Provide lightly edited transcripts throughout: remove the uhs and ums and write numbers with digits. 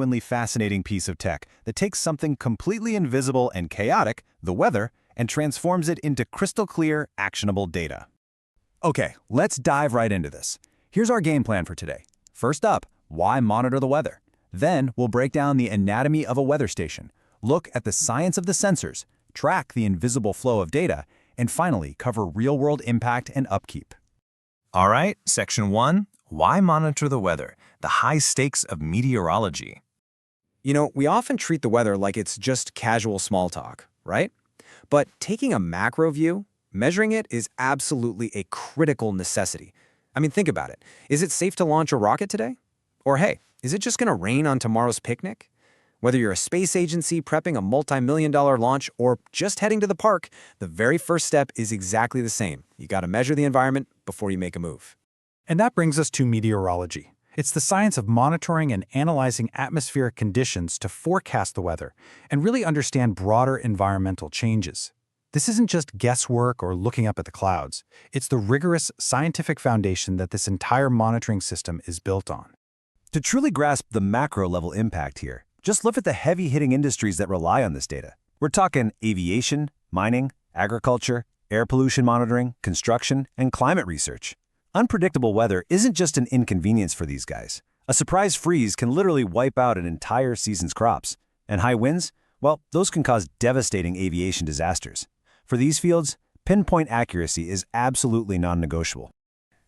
genuinely fascinating piece of tech that takes something completely invisible and chaotic, the weather, and transforms it into crystal clear, actionable data. Okay, let's dive right into this. Here's our game plan for today. First up, why monitor the weather? Then we'll break down the anatomy of a weather station, look at the science of the sensors, track the invisible flow of data, and finally cover real-world impact and upkeep. All right, Section 1, why monitor the weather? The high stakes of meteorology. You know, we often treat the weather like it's just casual small talk, right? But taking a macro view, measuring it is absolutely a critical necessity. I mean, think about it. Is it safe to launch a rocket today? Or hey, is it just going to rain on tomorrow's picnic? Whether you're a space agency prepping a multi-million-dollar launch or just heading to the park, the very first step is exactly the same. You got to measure the environment before you make a move. And that brings us to meteorology. It's the science of monitoring and analyzing atmospheric conditions to forecast the weather and really understand broader environmental changes. This isn't just guesswork or looking up at the clouds. It's the rigorous scientific foundation that this entire monitoring system is built on. To truly grasp the macro-level impact here, just look at the heavy-hitting industries that rely on this data. We're talking aviation, mining, agriculture, air pollution monitoring, construction, and climate research. Unpredictable weather isn't just an inconvenience for these guys. A surprise freeze can literally wipe out an entire season's crops. And high winds? Well, those can cause devastating aviation disasters. For these fields, pinpoint accuracy is absolutely non-negotiable.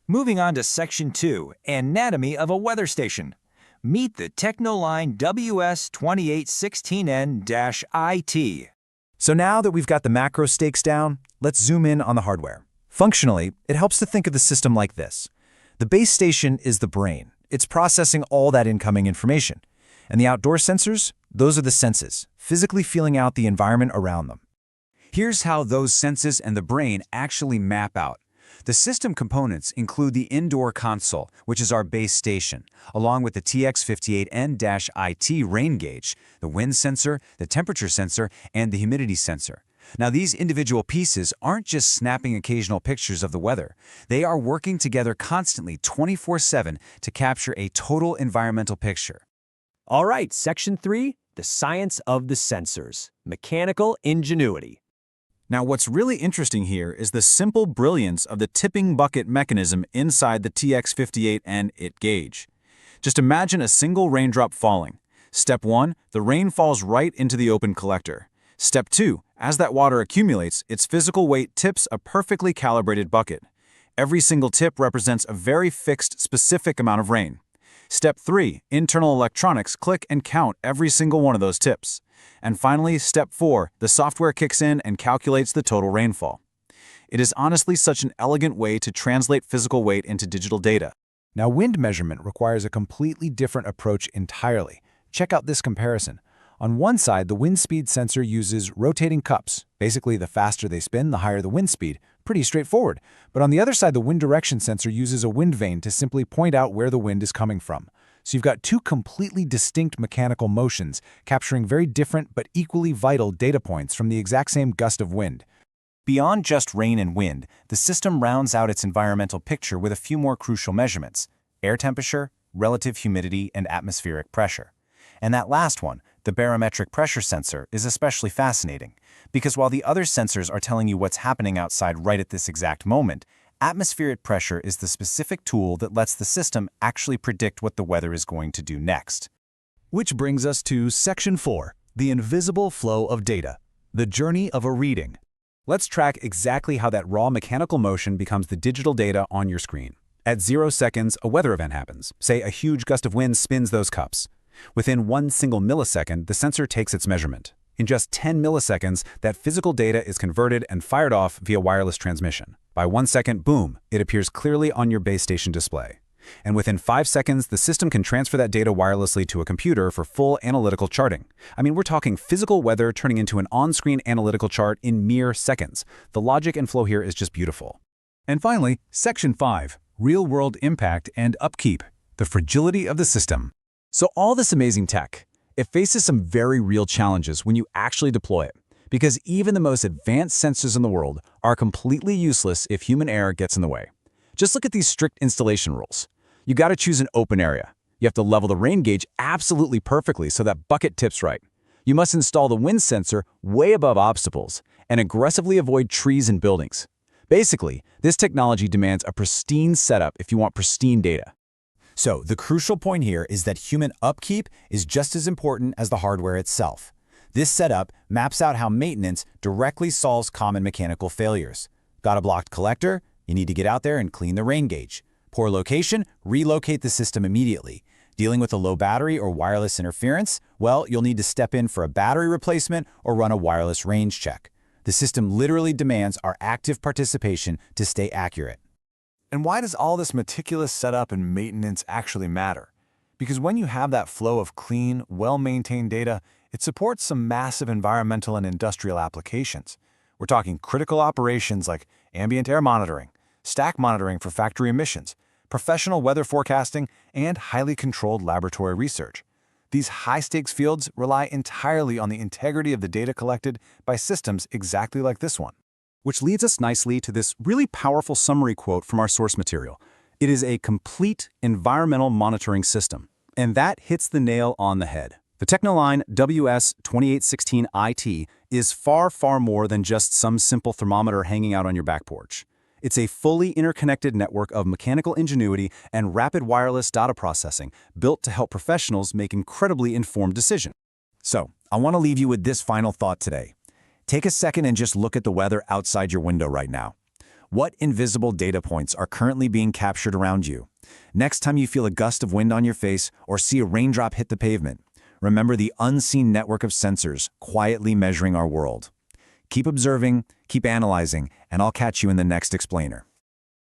Moving on to Section 2, anatomy of a weather station. Meet the Technoline WS2816N-IT. So now that we've got the macro stakes down, let's zoom in on the hardware. Functionally, it helps to think of the system like this. The base station is the brain. It's processing all that incoming information. And the outdoor sensors? Those are the senses, physically feeling out the environment around them. Here's how those senses and the brain actually map out. The system components include the indoor console, which is our base station, along with the TX58N-IT rain gauge, the wind sensor, the temperature sensor, and the humidity sensor. Now, these individual pieces aren't just snapping occasional pictures of the weather. They are working together constantly 24/7 to capture a total environmental picture. All right, Section 3, the science of the sensors, mechanical ingenuity. Now, what's really interesting here is the simple brilliance of the tipping bucket mechanism inside the TX58N-IT gauge. Just imagine a single raindrop falling. Step 1, the rain falls right into the open collector. Step 2, as that water accumulates, its physical weight tips a perfectly calibrated bucket. Every single tip represents a very fixed, specific amount of rain. Step 3, internal electronics click and count every single one of those tips. And finally, Step 4, the software kicks in and calculates the total rainfall. It is honestly such an elegant way to translate physical weight into digital data. Now, wind measurement requires a completely different approach entirely. Check out this comparison. On one side, the wind speed sensor uses rotating cups. Basically, the faster they spin, the higher the wind speed. Pretty straightforward. But on the other side, the wind direction sensor uses a wind vane to simply point out where the wind is coming from. So you've got two completely distinct mechanical motions, capturing very different but equally vital data points from the exact same gust of wind. Beyond just rain and wind, the system rounds out its environmental picture with a few more crucial measurements: air temperature, relative humidity, and atmospheric pressure. And that last one, the barometric pressure sensor, is especially fascinating, because while the other sensors are telling you what's happening outside right at this exact moment, atmospheric pressure is the specific tool that lets the system actually predict what the weather is going to do next. Which brings us to Section 4, the invisible flow of data, the journey of a reading. Let's track exactly how that raw mechanical motion becomes the digital data on your screen. At 0 seconds, a weather event happens. Say a huge gust of wind spins those cups. Within 1 single millisecond, the sensor takes its measurement. In just 10 milliseconds, that physical data is converted and fired off via wireless transmission. By 1 second, boom, it appears clearly on your base station display. And within 5 seconds, the system can transfer that data wirelessly to a computer for full analytical charting. I mean, we're talking physical weather turning into an on-screen analytical chart in mere seconds. The logic and flow here is just beautiful. And finally, Section 5, real-world impact and upkeep, the fragility of the system. So all this amazing tech, it faces some very real challenges when you actually deploy it, because even the most advanced sensors in the world are completely useless if human error gets in the way. Just look at these strict installation rules. You got to choose an open area. You have to level the rain gauge absolutely perfectly so that bucket tips right. You must install the wind sensor way above obstacles and aggressively avoid trees and buildings. Basically, this technology demands a pristine setup if you want pristine data. So, the crucial point here is that human upkeep is just as important as the hardware itself. This setup maps out how maintenance directly solves common mechanical failures. Got a blocked collector? You need to get out there and clean the rain gauge. Poor location? Relocate the system immediately. Dealing with a low battery or wireless interference? Well, you'll need to step in for a battery replacement or run a wireless range check. The system literally demands our active participation to stay accurate. And why does all this meticulous setup and maintenance actually matter? Because when you have that flow of clean, well-maintained data, it supports some massive environmental and industrial applications. We're talking critical operations like ambient air monitoring, stack monitoring for factory emissions, professional weather forecasting, and highly controlled laboratory research. These high-stakes fields rely entirely on the integrity of the data collected by systems exactly like this one. Which leads us nicely to this really powerful summary quote from our source material. It is a complete environmental monitoring system. And that hits the nail on the head. The Technoline WS2816IT is far, far more than just some simple thermometer hanging out on your back porch. It's a fully interconnected network of mechanical ingenuity and rapid wireless data processing built to help professionals make incredibly informed decisions. So, I want to leave you with this final thought today. Take a second and just look at the weather outside your window right now. What invisible data points are currently being captured around you? Next time you feel a gust of wind on your face or see a raindrop hit the pavement, remember the unseen network of sensors quietly measuring our world. Keep observing, keep analyzing, and I'll catch you in the next explainer.